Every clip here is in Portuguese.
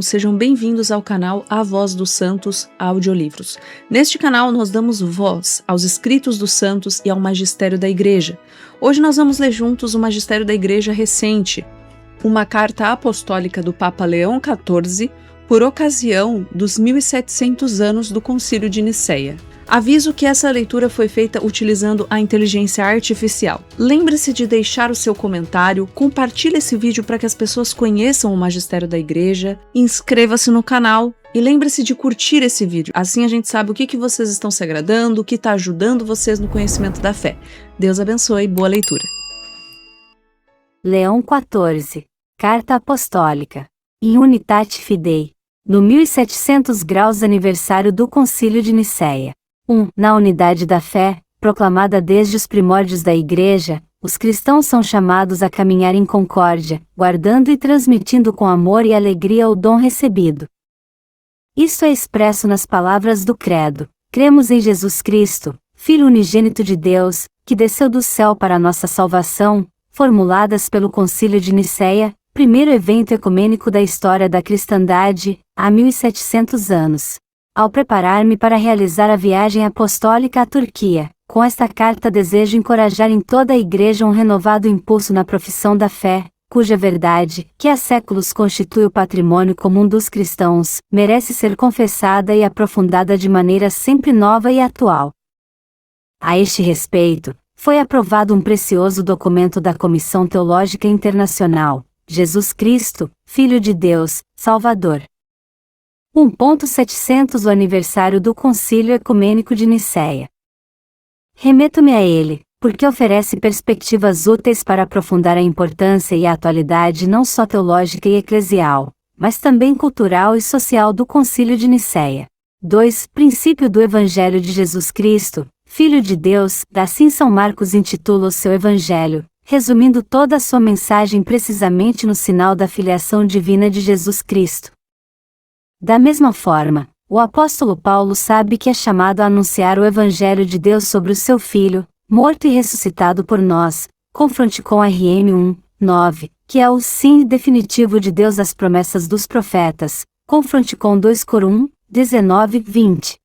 Sejam bem-vindos ao canal A Voz dos Santos Audiolivros. Neste canal nós damos voz aos escritos dos santos e ao magistério da Igreja. Hoje nós vamos ler juntos o magistério da Igreja recente, uma carta apostólica do Papa Leão XIV por ocasião dos 1700 anos do Concílio de Nicéia. Aviso que essa leitura foi feita utilizando a inteligência artificial. Lembre-se de deixar o seu comentário, compartilhe esse vídeo para que as pessoas conheçam o magistério da Igreja, inscreva-se no canal e lembre-se de curtir esse vídeo. Assim a gente sabe o que vocês estão se agradando, o que está ajudando vocês no conhecimento da fé. Deus abençoe, boa leitura. Leão XIV, Carta Apostólica, in Unitate Fidei, no 1700 graus aniversário do Concílio de Nicéia. 1. Na unidade da fé, proclamada desde os primórdios da Igreja, os cristãos são chamados a caminhar em concórdia, guardando e transmitindo com amor e alegria o dom recebido. Isto é expresso nas palavras do Credo: cremos em Jesus Cristo, Filho unigênito de Deus, que desceu do céu para a nossa salvação, formuladas pelo Concílio de Nicéia, primeiro evento ecumênico da história da cristandade, há 1700 anos. Ao preparar-me para realizar a viagem apostólica à Turquia, com esta carta desejo encorajar em toda a Igreja um renovado impulso na profissão da fé, cuja verdade, que há séculos constitui o patrimônio comum dos cristãos, merece ser confessada e aprofundada de maneira sempre nova e atual. A este respeito, foi aprovado um precioso documento da Comissão Teológica Internacional, Jesus Cristo, Filho de Deus, Salvador. 1.700 O aniversário do Concílio Ecumênico de Nicéia. Remeto-me a ele, porque oferece perspectivas úteis para aprofundar a importância e a atualidade não só teológica e eclesial, mas também cultural e social do Concílio de Nicéia. 2. Princípio do Evangelho de Jesus Cristo, Filho de Deus, assim São Marcos intitula o seu Evangelho, resumindo toda a sua mensagem precisamente no sinal da filiação divina de Jesus Cristo. Da mesma forma, o apóstolo Paulo sabe que é chamado a anunciar o Evangelho de Deus sobre o seu Filho, morto e ressuscitado por nós, confronte com RM 1:9, que é o sim definitivo de Deus às promessas dos profetas, confronte com 2 Cor 1:19-20.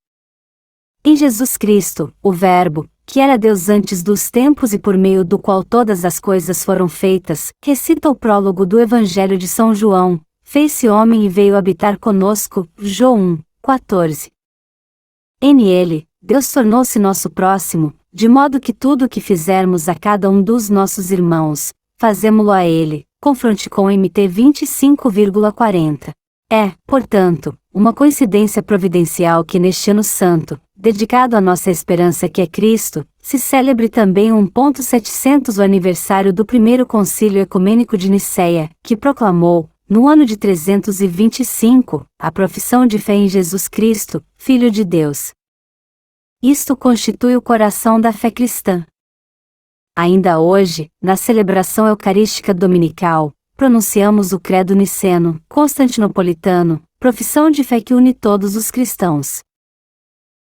Em Jesus Cristo, o Verbo, que era Deus antes dos tempos e por meio do qual todas as coisas foram feitas, recita o prólogo do Evangelho de São João, fez-se homem e veio habitar conosco, João 1:14. Nele, Deus tornou-se nosso próximo, de modo que tudo o que fizermos a cada um dos nossos irmãos, fazemo-lo a ele, confronte com MT 25,40. É, portanto, uma coincidência providencial que neste ano santo, dedicado à nossa esperança que é Cristo, se celebre também 1.700 o aniversário do primeiro Concílio Ecumênico de Nicéia, que proclamou, no ano de 325, a profissão de fé em Jesus Cristo, Filho de Deus. Isto constitui o coração da fé cristã. Ainda hoje, na celebração eucarística dominical, pronunciamos o Credo Niceno, Constantinopolitano, profissão de fé que une todos os cristãos.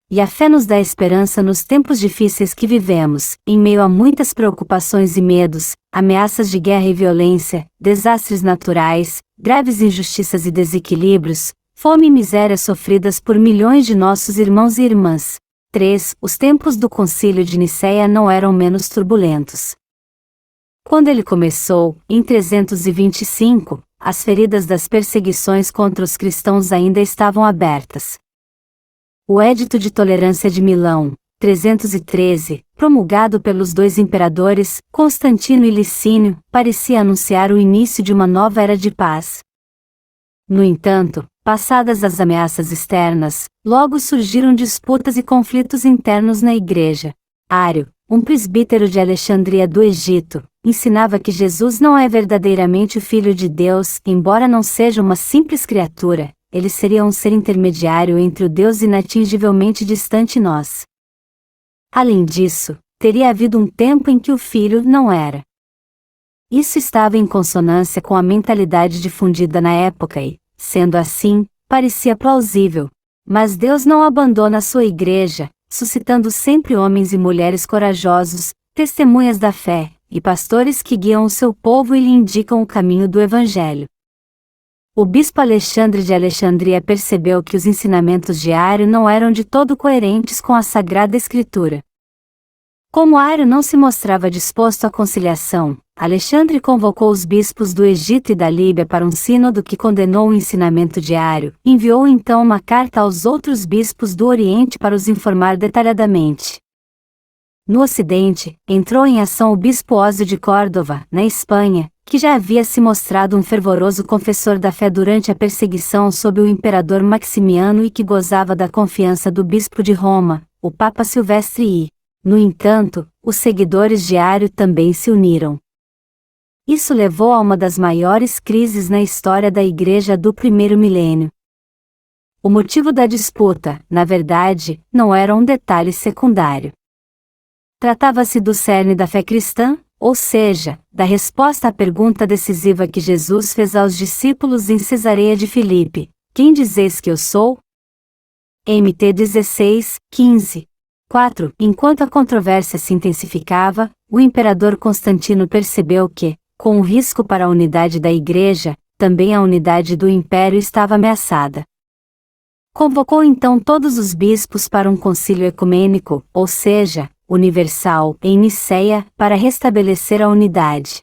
E a fé nos dá esperança nos tempos difíceis que vivemos, em meio a muitas preocupações e medos, ameaças de guerra e violência, desastres naturais, graves injustiças e desequilíbrios, fome e miséria sofridas por milhões de nossos irmãos e irmãs. 3. Os tempos do Concílio de Nicéia não eram menos turbulentos. Quando ele começou, em 325, as feridas das perseguições contra os cristãos ainda estavam abertas. O Edito de Tolerância de Milão, 313, promulgado pelos dois imperadores, Constantino e Licínio, parecia anunciar o início de uma nova era de paz. No entanto, passadas as ameaças externas, logo surgiram disputas e conflitos internos na Igreja. Ário, um presbítero de Alexandria do Egito, ensinava que Jesus não é verdadeiramente o Filho de Deus, embora não seja uma simples criatura. Ele seria um ser intermediário entre o Deus inatingivelmente distante e nós. Além disso, teria havido um tempo em que o Filho não era. Isso estava em consonância com a mentalidade difundida na época e, sendo assim, parecia plausível. Mas Deus não abandona a sua Igreja, suscitando sempre homens e mulheres corajosos, testemunhas da fé, e pastores que guiam o seu povo e lhe indicam o caminho do Evangelho. O bispo Alexandre de Alexandria percebeu que os ensinamentos de Ario não eram de todo coerentes com a Sagrada Escritura. Como Ario não se mostrava disposto à conciliação, Alexandre convocou os bispos do Egito e da Líbia para um sínodo que condenou o ensinamento de Ario, enviou então uma carta aos outros bispos do Oriente para os informar detalhadamente. No Ocidente, entrou em ação o bispo Ósio de Córdoba, na Espanha, que já havia se mostrado um fervoroso confessor da fé durante a perseguição sob o imperador Maximiano e que gozava da confiança do bispo de Roma, o Papa Silvestre I. No entanto, os seguidores de Ario também se uniram. Isso levou a uma das maiores crises na história da Igreja do primeiro milênio. O motivo da disputa, na verdade, não era um detalhe secundário. Tratava-se do cerne da fé cristã, ou seja, da resposta à pergunta decisiva que Jesus fez aos discípulos em Cesareia de Filipe: quem dizeis que eu sou? MT 16, 15. 4. Enquanto a controvérsia se intensificava, o imperador Constantino percebeu que, com o risco para a unidade da Igreja, também a unidade do Império estava ameaçada. Convocou então todos os bispos para um concílio ecumênico, ou seja, universal, em Niceia, para restabelecer a unidade.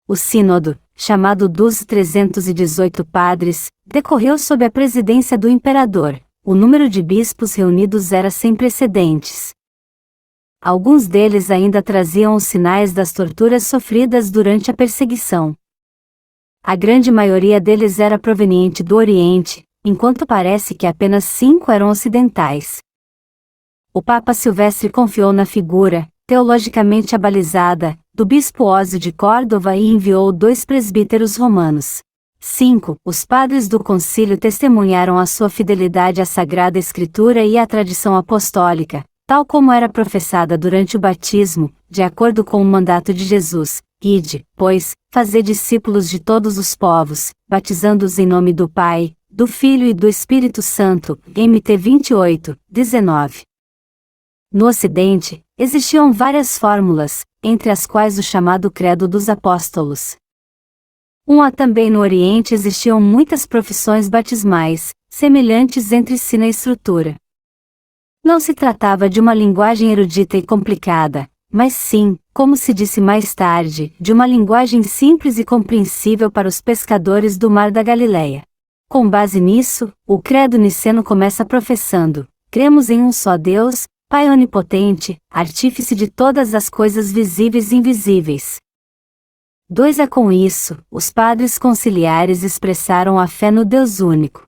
O sínodo, chamado dos 318 padres, decorreu sob a presidência do imperador. O número de bispos reunidos era sem precedentes. Alguns deles ainda traziam os sinais das torturas sofridas durante a perseguição. A grande maioria deles era proveniente do Oriente, enquanto parece que apenas 5 eram ocidentais. O Papa Silvestre confiou na figura, teologicamente abalizada, do bispo Ósio de Córdoba e enviou 2 presbíteros romanos. 5. Os padres do concílio testemunharam a sua fidelidade à Sagrada Escritura e à tradição apostólica, tal como era professada durante o batismo, de acordo com o mandato de Jesus: ide, pois, fazer discípulos de todos os povos, batizando-os em nome do Pai, do Filho e do Espírito Santo. MT 28, 19. No Ocidente, existiam várias fórmulas, entre as quais o chamado Credo dos Apóstolos. Também no Oriente existiam muitas profissões batismais, semelhantes entre si na estrutura. Não se tratava de uma linguagem erudita e complicada, mas sim, como se disse mais tarde, de uma linguagem simples e compreensível para os pescadores do Mar da Galileia. Com base nisso, o Credo niceno começa professando: cremos em um só Deus, Pai onipotente, artífice de todas as coisas visíveis e invisíveis. 2. Com isso, os padres conciliares expressaram a fé no Deus único.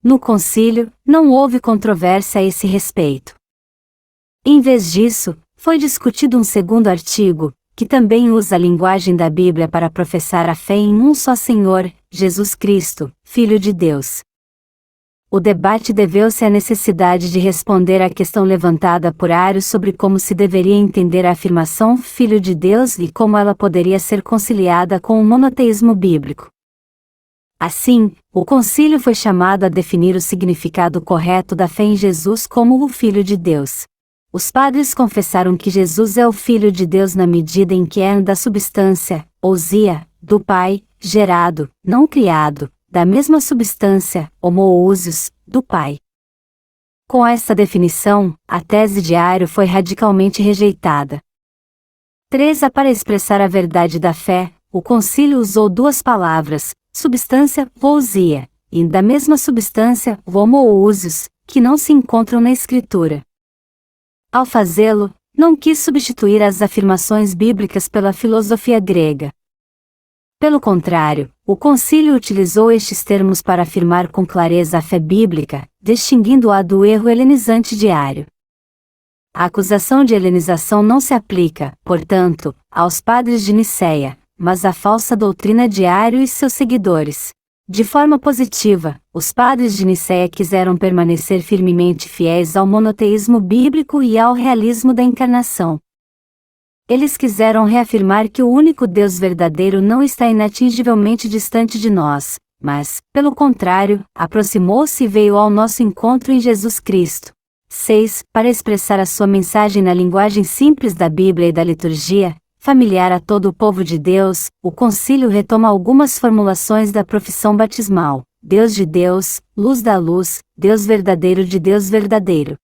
No concílio, não houve controvérsia a esse respeito. Em vez disso, foi discutido um segundo artigo, que também usa a linguagem da Bíblia para professar a fé em um só Senhor, Jesus Cristo, Filho de Deus. O debate deveu-se à necessidade de responder à questão levantada por Ario sobre como se deveria entender a afirmação Filho de Deus e como ela poderia ser conciliada com o monoteísmo bíblico. Assim, o concílio foi chamado a definir o significado correto da fé em Jesus como o Filho de Deus. Os padres confessaram que Jesus é o Filho de Deus na medida em que é da substância, ousia, do Pai, gerado, não criado, da mesma substância, homoousios, do Pai. Com essa definição, a tese de Ario foi radicalmente rejeitada. 3. Para expressar a verdade da fé, o concílio usou 2 palavras, substância, ousia, e da mesma substância, homoousios, que não se encontram na Escritura. Ao fazê-lo, não quis substituir as afirmações bíblicas pela filosofia grega. Pelo contrário, o concílio utilizou estes termos para afirmar com clareza a fé bíblica, distinguindo-a do erro helenizante de Ario. A acusação de helenização não se aplica, portanto, aos padres de Niceia, mas à falsa doutrina de Ario e seus seguidores. De forma positiva, os padres de Niceia quiseram permanecer firmemente fiéis ao monoteísmo bíblico e ao realismo da encarnação. Eles quiseram reafirmar que o único Deus verdadeiro não está inatingivelmente distante de nós, mas, pelo contrário, aproximou-se e veio ao nosso encontro em Jesus Cristo. 6. Para expressar a sua mensagem na linguagem simples da Bíblia e da liturgia, familiar a todo o povo de Deus, o concílio retoma algumas formulações da profissão batismal: Deus de Deus, luz da luz, Deus verdadeiro de Deus verdadeiro.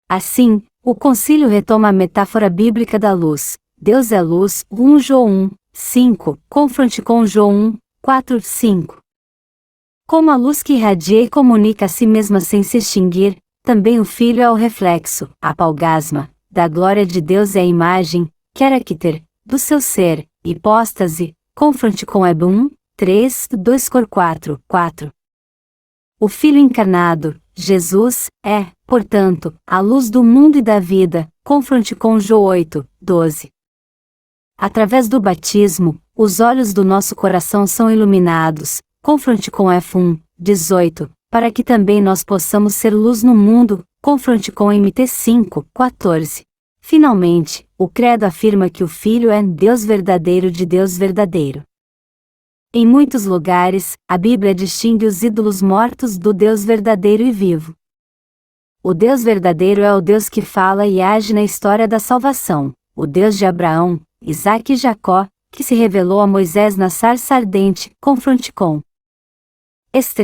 Assim, o concílio retoma a metáfora bíblica da luz: Deus é luz, 1 João 1, 5, confronte com João 1, 4, 5. Como a luz que irradia e comunica a si mesma sem se extinguir, também o Filho é o reflexo, a palgasma, da glória de Deus e a imagem, character, do seu ser, hipóstase, confronte com Heb 1, 3, 2 Cor 4, 4. O Filho encarnado, Jesus, é, portanto, a luz do mundo e da vida, confronte com João 8, 12. Através do batismo, os olhos do nosso coração são iluminados, confronte com F1, 18, para que também nós possamos ser luz no mundo, confronte com MT 5, 14. Finalmente, o credo afirma que o Filho é Deus verdadeiro de Deus verdadeiro. Em muitos lugares, a Bíblia distingue os ídolos mortos do Deus verdadeiro e vivo. O Deus verdadeiro é o Deus que fala e age na história da salvação, o Deus de Abraão, Isaque e Jacó, que se revelou a Moisés na sarça ardente, confronte com Es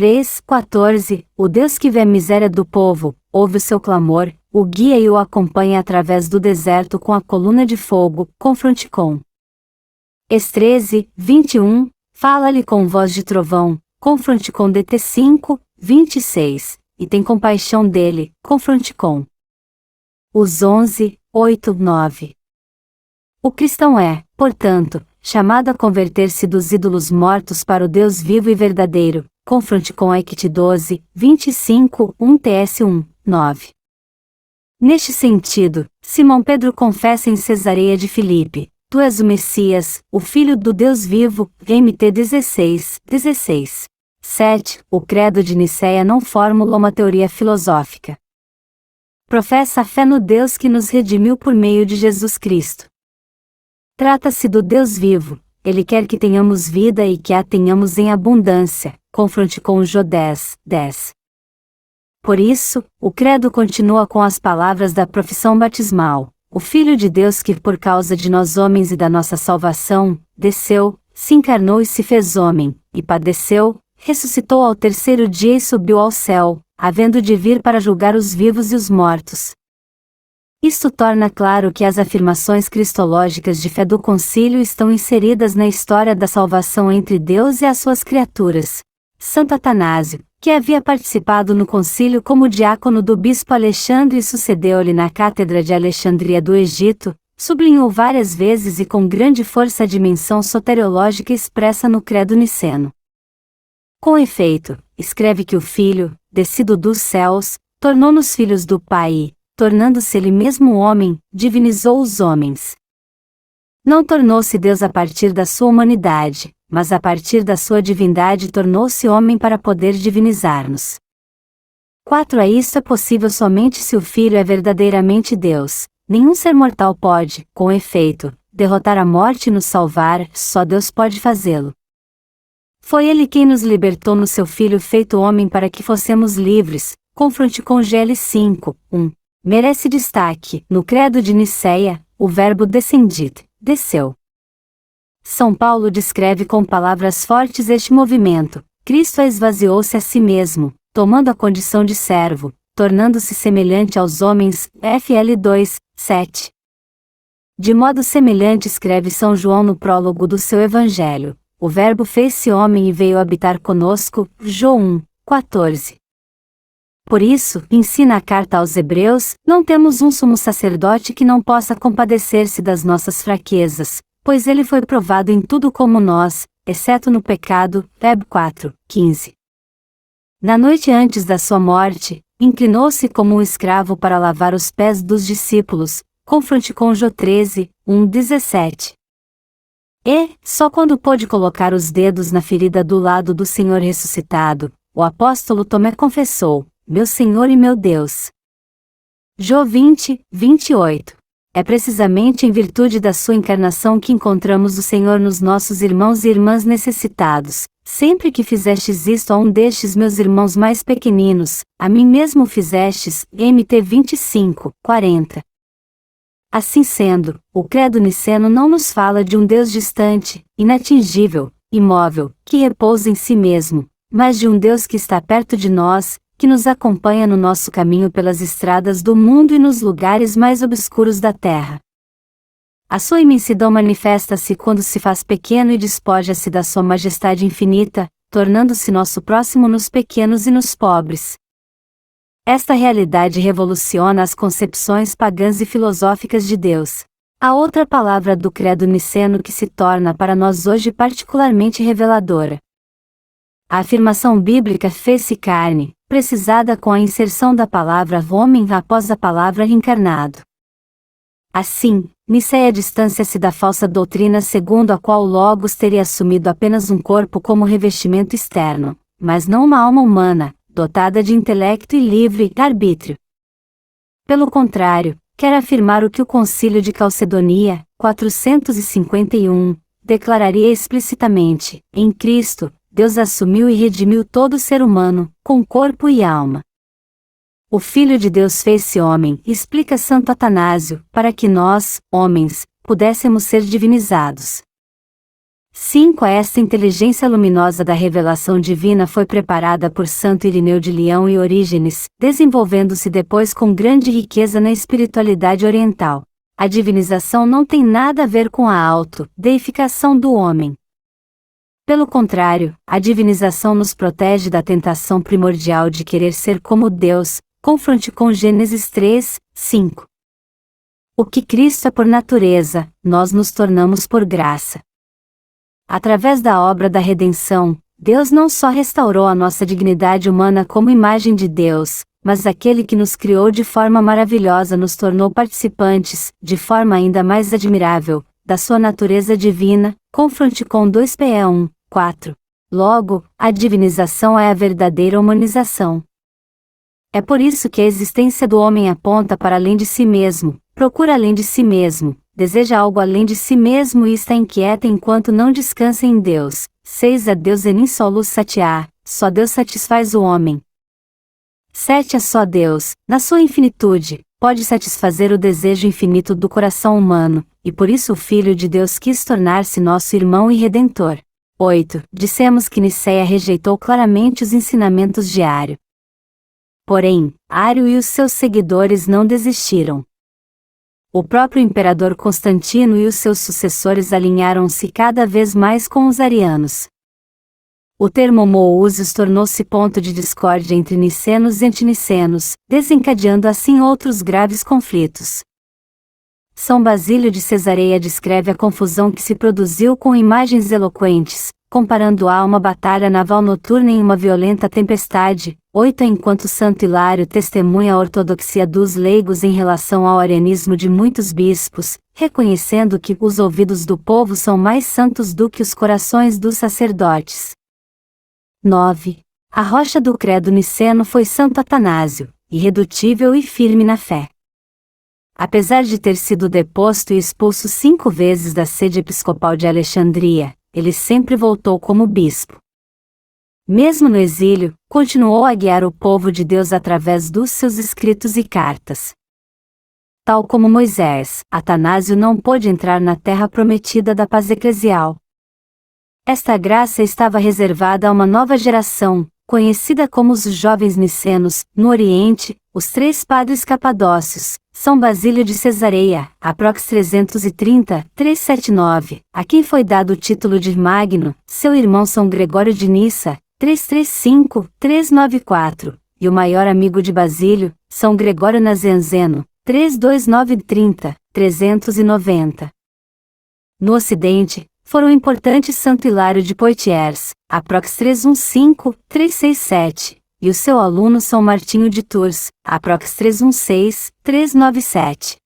14, o Deus que vê a miséria do povo, ouve o seu clamor, o guia e o acompanha através do deserto com a coluna de fogo, confronte com Es 21, fala-lhe com voz de trovão, confronte com DT 5, 26, e tem compaixão dele, confronte com os 11, 8, 9. O cristão é, portanto, chamado a converter-se dos ídolos mortos para o Deus vivo e verdadeiro, confronte com Ect 12, 25, 1 TS 1, 9. Neste sentido, Simão Pedro confessa em Cesareia de Filipe: Tu és o Messias, o Filho do Deus vivo, MT 16, 16. 7. O credo de Nicéia não formula uma teoria filosófica. Professa a fé no Deus que nos redimiu por meio de Jesus Cristo. Trata-se do Deus vivo, Ele quer que tenhamos vida e que a tenhamos em abundância, confronte com Jó 10, 10. Por isso, o credo continua com as palavras da profissão batismal: o Filho de Deus que por causa de nós homens e da nossa salvação, desceu, se encarnou e se fez homem, e padeceu, ressuscitou ao terceiro dia e subiu ao céu, havendo de vir para julgar os vivos e os mortos. Isto torna claro que as afirmações cristológicas de fé do concílio estão inseridas na história da salvação entre Deus e as suas criaturas. Santo Atanásio, que havia participado no concílio como diácono do bispo Alexandre e sucedeu-lhe na cátedra de Alexandria do Egito, sublinhou várias vezes e com grande força a dimensão soteriológica expressa no credo niceno. Com efeito, escreve que o Filho, descido dos céus, tornou-nos filhos do Pai e, tornando-se ele mesmo homem, divinizou os homens. Não tornou-se Deus a partir da sua humanidade, mas a partir da sua divindade tornou-se homem para poder divinizar-nos. 4. A isto é possível somente se o Filho é verdadeiramente Deus. Nenhum ser mortal pode, com efeito, derrotar a morte e nos salvar, só Deus pode fazê-lo. Foi Ele quem nos libertou no seu Filho feito homem para que fossemos livres, confronte com GL 5, 1. Merece destaque, no credo de Nicéia, o verbo descendit, desceu. São Paulo descreve com palavras fortes este movimento: Cristo esvaziou-se a si mesmo, tomando a condição de servo, tornando-se semelhante aos homens, FL 2, 7. De modo semelhante escreve São João no prólogo do seu Evangelho: o verbo fez-se homem e veio habitar conosco, João 1, 14. Por isso, ensina a carta aos Hebreus, não temos um sumo sacerdote que não possa compadecer-se das nossas fraquezas, pois ele foi provado em tudo como nós, exceto no pecado, Heb 4, 15. Na noite antes da sua morte, inclinou-se como um escravo para lavar os pés dos discípulos, confronte com Jó 13, 1, 17. E, só quando pôde colocar os dedos na ferida do lado do Senhor ressuscitado, o apóstolo Tomé confessou: Meu Senhor e meu Deus. Jó 20, 28. É precisamente em virtude da sua encarnação que encontramos o Senhor nos nossos irmãos e irmãs necessitados. Sempre que fizestes isto a um destes meus irmãos mais pequeninos, a mim mesmo fizestes, MT 25, 40. Assim sendo, o credo niceno não nos fala de um Deus distante, inatingível, imóvel, que repousa em si mesmo, mas de um Deus que está perto de nós, que nos acompanha no nosso caminho pelas estradas do mundo e nos lugares mais obscuros da terra. A sua imensidão manifesta-se quando se faz pequeno e despoja-se da sua majestade infinita, tornando-se nosso próximo nos pequenos e nos pobres. Esta realidade revoluciona as concepções pagãs e filosóficas de Deus. A outra palavra do credo niceno que se torna para nós hoje particularmente reveladora. A afirmação bíblica fez-se carne, precisada com a inserção da palavra homem após a palavra encarnado. Assim, Nicéia distancia-se da falsa doutrina segundo a qual o Logos teria assumido apenas um corpo como revestimento externo, mas não uma alma humana, dotada de intelecto e livre arbítrio. Pelo contrário, quer afirmar o que o Concílio de Calcedonia, 451, declararia explicitamente: em Cristo, Deus assumiu e redimiu todo ser humano, com corpo e alma. O Filho de Deus fez-se homem, explica Santo Atanásio, para que nós, homens, pudéssemos ser divinizados. 5. Esta inteligência luminosa da revelação divina foi preparada por Santo Irineu de Leão e Orígenes, desenvolvendo-se depois com grande riqueza na espiritualidade oriental. A divinização não tem nada a ver com a auto-deificação do homem. Pelo contrário, a divinização nos protege da tentação primordial de querer ser como Deus, confronte com Gênesis 3, 5. O que Cristo é por natureza, nós nos tornamos por graça. Através da obra da redenção, Deus não só restaurou a nossa dignidade humana como imagem de Deus, mas aquele que nos criou de forma maravilhosa nos tornou participantes, de forma ainda mais admirável, da sua natureza divina, confronte com 2 Pe 1, 4. Logo, a divinização é a verdadeira humanização. É por isso que a existência do homem aponta para além de si mesmo, procura além de si mesmo, deseja algo além de si mesmo e está inquieta enquanto não descansa em Deus. 6. A Deus enim solus satiar, só Deus satisfaz o homem. 7. A só Deus, na sua infinitude, pode satisfazer o desejo infinito do coração humano, e por isso o Filho de Deus quis tornar-se nosso irmão e redentor. 8. Dissemos que Nicéia rejeitou claramente os ensinamentos de Ário. Porém, Ário e os seus seguidores não desistiram. O próprio imperador Constantino e os seus sucessores alinharam-se cada vez mais com os arianos. O termo homoousios tornou-se ponto de discórdia entre nicenos e antinicenos, desencadeando assim outros graves conflitos. São Basílio de Cesareia descreve a confusão que se produziu com imagens eloquentes, comparando-a a uma batalha naval noturna em uma violenta tempestade. 8. Enquanto Santo Hilário testemunha a ortodoxia dos leigos em relação ao arianismo de muitos bispos, reconhecendo que os ouvidos do povo são mais santos do que os corações dos sacerdotes. 9. A rocha do credo niceno foi Santo Atanásio, irredutível e firme na fé. Apesar de ter sido deposto e expulso 5 vezes da sede episcopal de Alexandria, ele sempre voltou como bispo. Mesmo no exílio, continuou a guiar o povo de Deus através dos seus escritos e cartas. Tal como Moisés, Atanásio não pôde entrar na terra prometida da paz eclesial. Esta graça estava reservada a uma nova geração, conhecida como os jovens nicenos. No Oriente, os 3 padres capadócios, São Basílio de Cesareia, aprox 330, 379, a quem foi dado o título de Magno, seu irmão São Gregório de Nissa, 335, 394, e o maior amigo de Basílio, São Gregório Nazianzeno, 32930, 390. No Ocidente, foram importantes Santo Hilário de Poitiers, aprox 315, 367, e o seu aluno São Martinho de Tours, aprox 316, 397.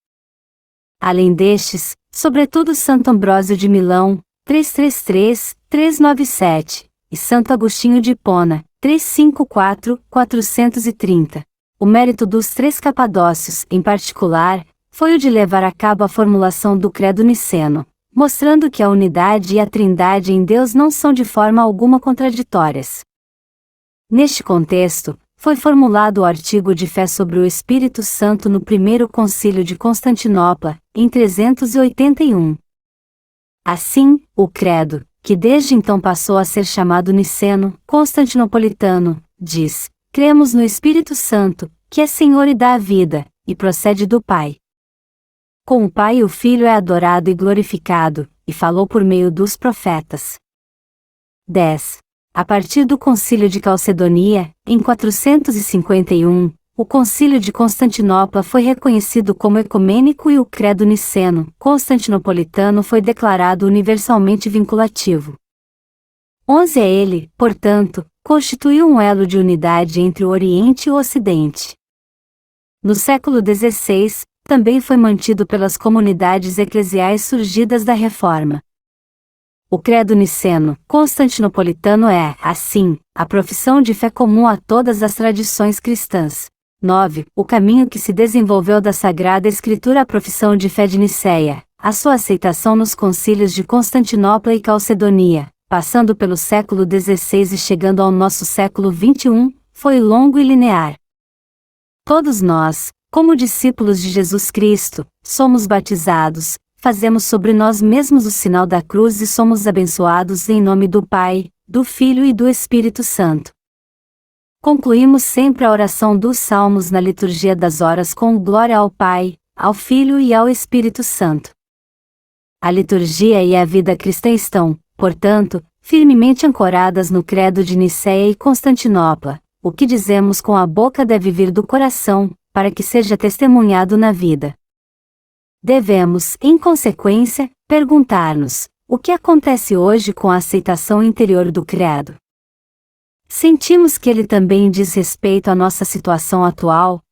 Além destes, sobretudo Santo Ambrósio de Milão, 333, 397, e Santo Agostinho de Hipona, 354, 430. O mérito dos 3 capadócios, em particular, foi o de levar a cabo a formulação do credo niceno, mostrando que a unidade e a trindade em Deus não são de forma alguma contraditórias. Neste contexto, foi formulado o artigo de fé sobre o Espírito Santo no Primeiro Concílio de Constantinopla, em 381. Assim, o credo, que desde então passou a ser chamado niceno-constantinopolitano, diz: cremos no Espírito Santo, que é Senhor e dá a vida, e procede do Pai. Com o Pai o Filho é adorado e glorificado, e falou por meio dos profetas. 10. A partir do Concílio de Calcedonia, em 451, o Concílio de Constantinopla foi reconhecido como ecumênico e o credo niceno-constantinopolitano foi declarado universalmente vinculativo. 11. Ele, portanto, constituiu um elo de unidade entre o Oriente e o Ocidente. No século XVI, também foi mantido pelas comunidades eclesiais surgidas da Reforma. O credo niceno-constantinopolitano é, assim, a profissão de fé comum a todas as tradições cristãs. 9. O caminho que se desenvolveu da Sagrada Escritura à profissão de fé de Nicéia, a sua aceitação nos concílios de Constantinopla e Calcedonia, passando pelo século XVI e chegando ao nosso século XXI, foi longo e linear. Todos nós, como discípulos de Jesus Cristo, somos batizados, fazemos sobre nós mesmos o sinal da cruz e somos abençoados em nome do Pai, do Filho e do Espírito Santo. Concluímos sempre a oração dos Salmos na liturgia das horas com glória ao Pai, ao Filho e ao Espírito Santo. A liturgia e a vida cristã estão, portanto, firmemente ancoradas no credo de Nicéia e Constantinopla. O que dizemos com a boca deve vir do coração, para que seja testemunhado na vida. Devemos, em consequência, perguntar-nos: o que acontece hoje com a aceitação interior do credo? Sentimos que ele também diz respeito à nossa situação atual?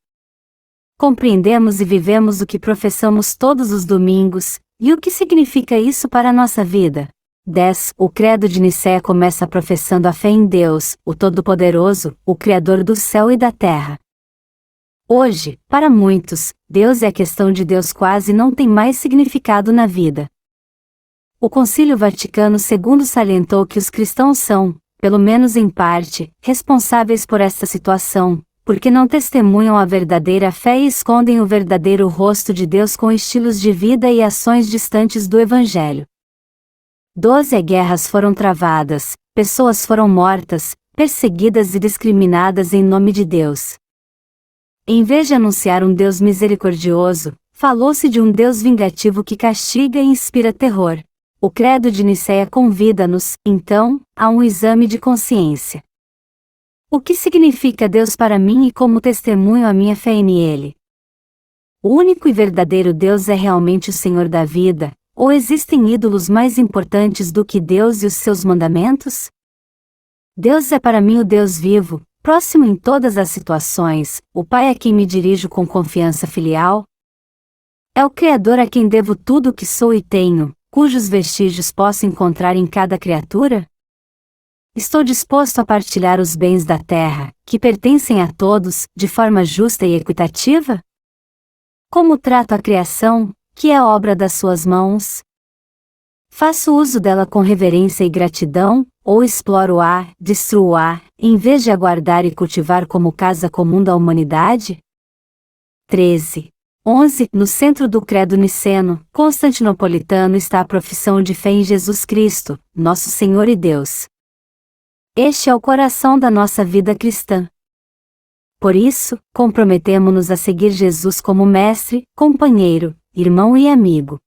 Compreendemos e vivemos o que professamos todos os domingos, e o que significa isso para a nossa vida? 10. O credo de Nicéia começa professando a fé em Deus, o Todo-Poderoso, o Criador do céu e da terra. Hoje, para muitos, Deus e a questão de Deus quase não tem mais significado na vida. O Concílio Vaticano II salientou que os cristãos são, pelo menos em parte, responsáveis por esta situação, porque não testemunham a verdadeira fé e escondem o verdadeiro rosto de Deus com estilos de vida e ações distantes do Evangelho. 12 guerras foram travadas, pessoas foram mortas, perseguidas e discriminadas em nome de Deus. Em vez de anunciar um Deus misericordioso, falou-se de um Deus vingativo que castiga e inspira terror. O credo de Nicéia convida-nos, então, a um exame de consciência. O que significa Deus para mim e como testemunho a minha fé nele? O único e verdadeiro Deus é realmente o Senhor da vida, ou existem ídolos mais importantes do que Deus e os seus mandamentos? Deus é para mim o Deus vivo, próximo em todas as situações, o Pai a quem me dirijo com confiança filial? É o Criador a quem devo tudo o que sou e tenho, cujos vestígios posso encontrar em cada criatura? Estou disposto a partilhar os bens da terra, que pertencem a todos, de forma justa e equitativa? Como trato a criação, que é obra das suas mãos? Faço uso dela com reverência e gratidão, ou exploro-a, destruo-a, em vez de aguardar e cultivar como casa comum da humanidade? 13. 11. No centro do credo niceno-constantinopolitano está a profissão de fé em Jesus Cristo, nosso Senhor e Deus. Este é o coração da nossa vida cristã. Por isso, comprometemo-nos a seguir Jesus como mestre, companheiro, irmão e amigo.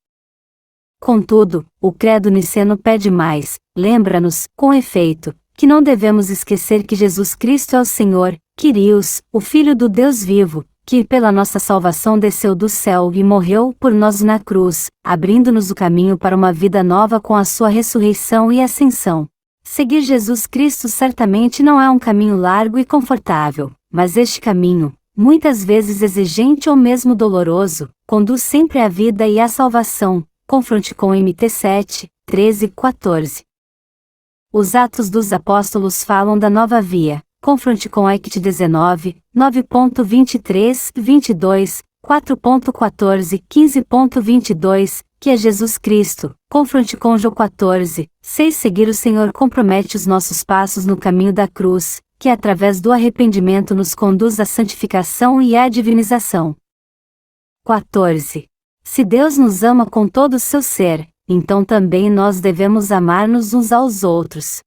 Contudo, o credo niceno pede mais, lembra-nos, com efeito, que não devemos esquecer que Jesus Cristo é o Senhor, Kyrios, o Filho do Deus vivo, que pela nossa salvação desceu do céu e morreu por nós na cruz, abrindo-nos o caminho para uma vida nova com a sua ressurreição e ascensão. Seguir Jesus Cristo certamente não é um caminho largo e confortável, mas este caminho, muitas vezes exigente ou mesmo doloroso, conduz sempre à vida e à salvação. Confronte com Mt 7, 13, 14. Os Atos dos Apóstolos falam da nova via. Confronte com Act 19, 9.23, 22, 4.14, 15.22, que é Jesus Cristo. Confronte com João 14, 6. Seguir o Senhor compromete os nossos passos no caminho da cruz, que através do arrependimento nos conduz à santificação e à divinização. 14. Se Deus nos ama com todo o seu ser, então também nós devemos amar-nos uns aos outros.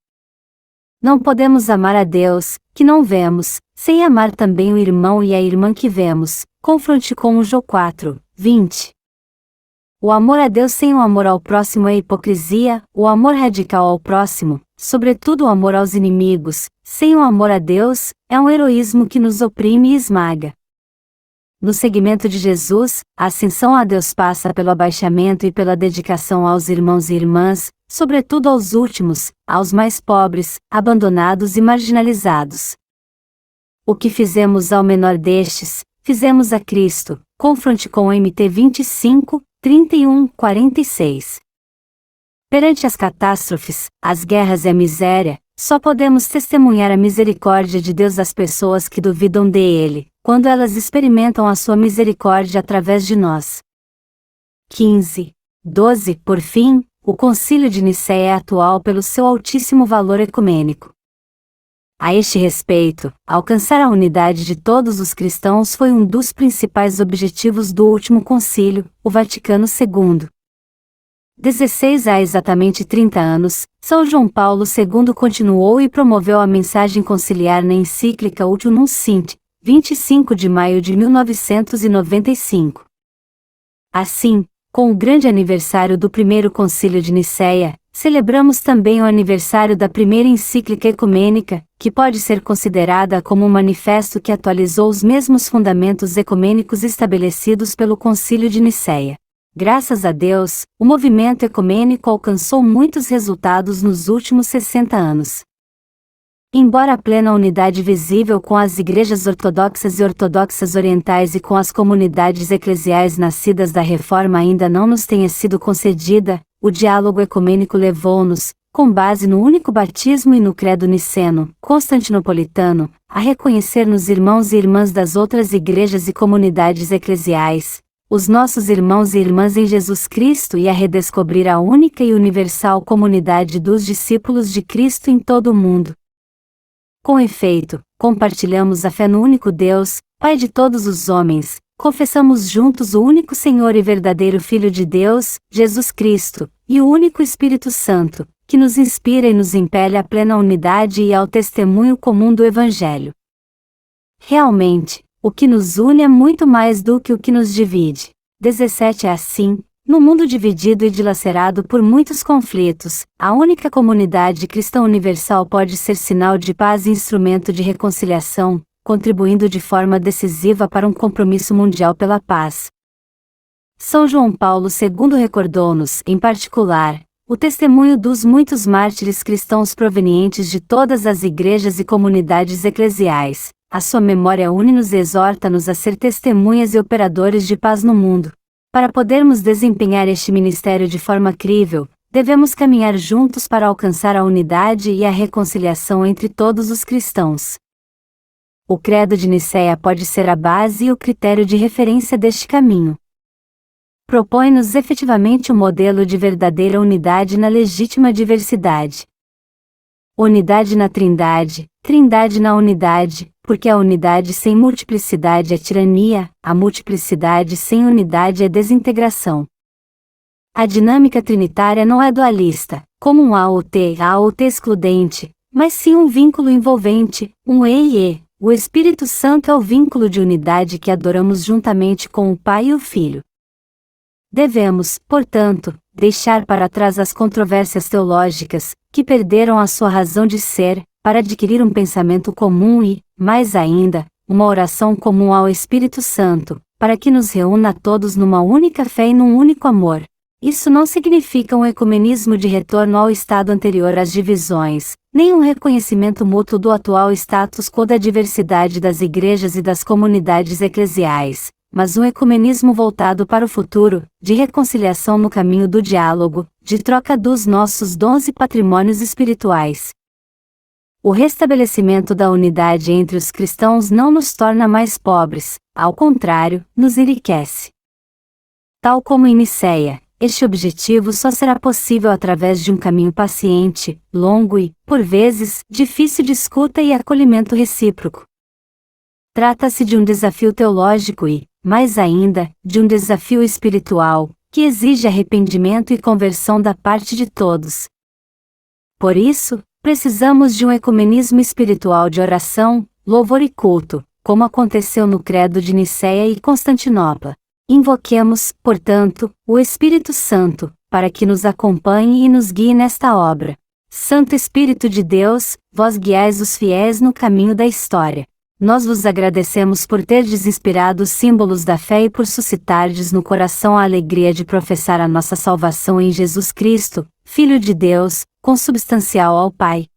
Não podemos amar a Deus, que não vemos, sem amar também o irmão e a irmã que vemos. Confronte com o Jó 4, 20. O amor a Deus sem o amor ao próximo é hipocrisia, o amor radical ao próximo, sobretudo o amor aos inimigos, sem o amor a Deus, é um heroísmo que nos oprime e esmaga. No seguimento de Jesus, a ascensão a Deus passa pelo abaixamento e pela dedicação aos irmãos e irmãs, sobretudo aos últimos, aos mais pobres, abandonados e marginalizados. O que fizemos ao menor destes, fizemos a Cristo. Confronte com o MT 25, 31, 46. Perante as catástrofes, as guerras e a miséria, só podemos testemunhar a misericórdia de Deus às pessoas que duvidam dele, quando elas experimentam a sua misericórdia através de nós. 15. 12. Por fim, o Concílio de Nicéia é atual pelo seu altíssimo valor ecumênico. A este respeito, alcançar a unidade de todos os cristãos foi um dos principais objetivos do último concílio, o Vaticano II. 16 Há exatamente 30 anos, São João Paulo II continuou e promoveu a mensagem conciliar na encíclica Ultimum Sint, 25 de maio de 1995. Assim, com o grande aniversário do primeiro concílio de Nicéia, celebramos também o aniversário da primeira encíclica ecumênica, que pode ser considerada como um manifesto que atualizou os mesmos fundamentos ecumênicos estabelecidos pelo Concílio de Nicéia. Graças a Deus, o movimento ecumênico alcançou muitos resultados nos últimos 60 anos. Embora a plena unidade visível com as igrejas ortodoxas e ortodoxas orientais e com as comunidades eclesiais nascidas da Reforma ainda não nos tenha sido concedida, o diálogo ecumênico levou-nos, com base no único batismo e no credo niceno, constantinopolitano, a reconhecer nos irmãos e irmãs das outras igrejas e comunidades eclesiais, os nossos irmãos e irmãs em Jesus Cristo e a redescobrir a única e universal comunidade dos discípulos de Cristo em todo o mundo. Com efeito, compartilhamos a fé no único Deus, Pai de todos os homens, confessamos juntos o único Senhor e verdadeiro Filho de Deus, Jesus Cristo, e o único Espírito Santo, que nos inspira e nos impele à plena unidade e ao testemunho comum do Evangelho. Realmente, o que nos une é muito mais do que o que nos divide. 17 É assim, no mundo dividido e dilacerado por muitos conflitos, a única comunidade cristã universal pode ser sinal de paz e instrumento de reconciliação, contribuindo de forma decisiva para um compromisso mundial pela paz. São João Paulo II recordou-nos, em particular, o testemunho dos muitos mártires cristãos provenientes de todas as igrejas e comunidades eclesiais. A sua memória une-nos e exorta-nos a ser testemunhas e operadores de paz no mundo. Para podermos desempenhar este ministério de forma crível, devemos caminhar juntos para alcançar a unidade e a reconciliação entre todos os cristãos. O Credo de Nicéia pode ser a base e o critério de referência deste caminho. Propõe-nos efetivamente um modelo de verdadeira unidade na legítima diversidade. Unidade na Trindade, Trindade na unidade, porque a unidade sem multiplicidade é tirania, a multiplicidade sem unidade é desintegração. A dinâmica trinitária não é dualista, como um A ou T excludente, mas sim um vínculo envolvente, um E. O Espírito Santo é o vínculo de unidade que adoramos juntamente com o Pai e o Filho. Devemos, portanto, deixar para trás as controvérsias teológicas, que perderam a sua razão de ser, para adquirir um pensamento comum e, mais ainda, uma oração comum ao Espírito Santo, para que nos reúna a todos numa única fé e num único amor. Isso não significa um ecumenismo de retorno ao estado anterior às divisões, nem um reconhecimento mútuo do atual status quo da diversidade das igrejas e das comunidades eclesiais, mas um ecumenismo voltado para o futuro, de reconciliação no caminho do diálogo, de troca dos nossos dons e patrimônios espirituais. O restabelecimento da unidade entre os cristãos não nos torna mais pobres, ao contrário, nos enriquece. Tal como em Nicéia, este objetivo só será possível através de um caminho paciente, longo e, por vezes, difícil de escuta e acolhimento recíproco. Trata-se de um desafio teológico e, mais ainda, de um desafio espiritual, que exige arrependimento e conversão da parte de todos. Por isso, precisamos de um ecumenismo espiritual de oração, louvor e culto, como aconteceu no Credo de Nicéia e Constantinopla. Invoquemos, portanto, o Espírito Santo, para que nos acompanhe e nos guie nesta obra. Santo Espírito de Deus, vós guiais os fiéis no caminho da história. Nós vos agradecemos por terdes inspirado os símbolos da fé e por suscitardes no coração a alegria de professar a nossa salvação em Jesus Cristo, Filho de Deus, consubstancial ao Pai.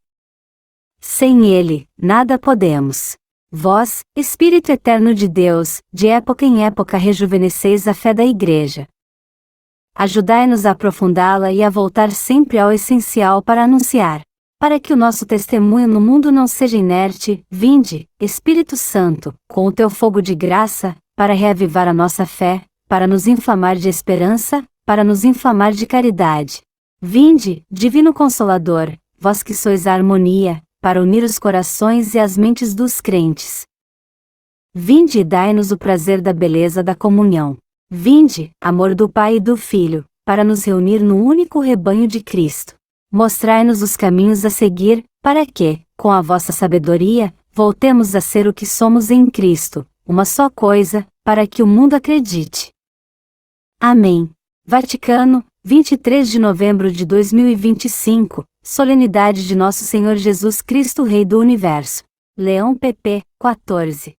Sem Ele, nada podemos. Vós, Espírito Eterno de Deus, de época em época rejuvenesceis a fé da Igreja. Ajudai-nos a aprofundá-la e a voltar sempre ao essencial para anunciar. Para que o nosso testemunho no mundo não seja inerte, vinde, Espírito Santo, com o teu fogo de graça, para reavivar a nossa fé, para nos inflamar de esperança, para nos inflamar de caridade. Vinde, Divino Consolador, vós que sois a harmonia, para unir os corações e as mentes dos crentes. Vinde e dai-nos o prazer da beleza da comunhão. Vinde, amor do Pai e do Filho, para nos reunir no único rebanho de Cristo. Mostrai-nos os caminhos a seguir, para que, com a vossa sabedoria, voltemos a ser o que somos em Cristo, uma só coisa, para que o mundo acredite. Amém. Vaticano, 23 de novembro de 2025, solenidade de Nosso Senhor Jesus Cristo Rei do Universo. Leão pp. 14.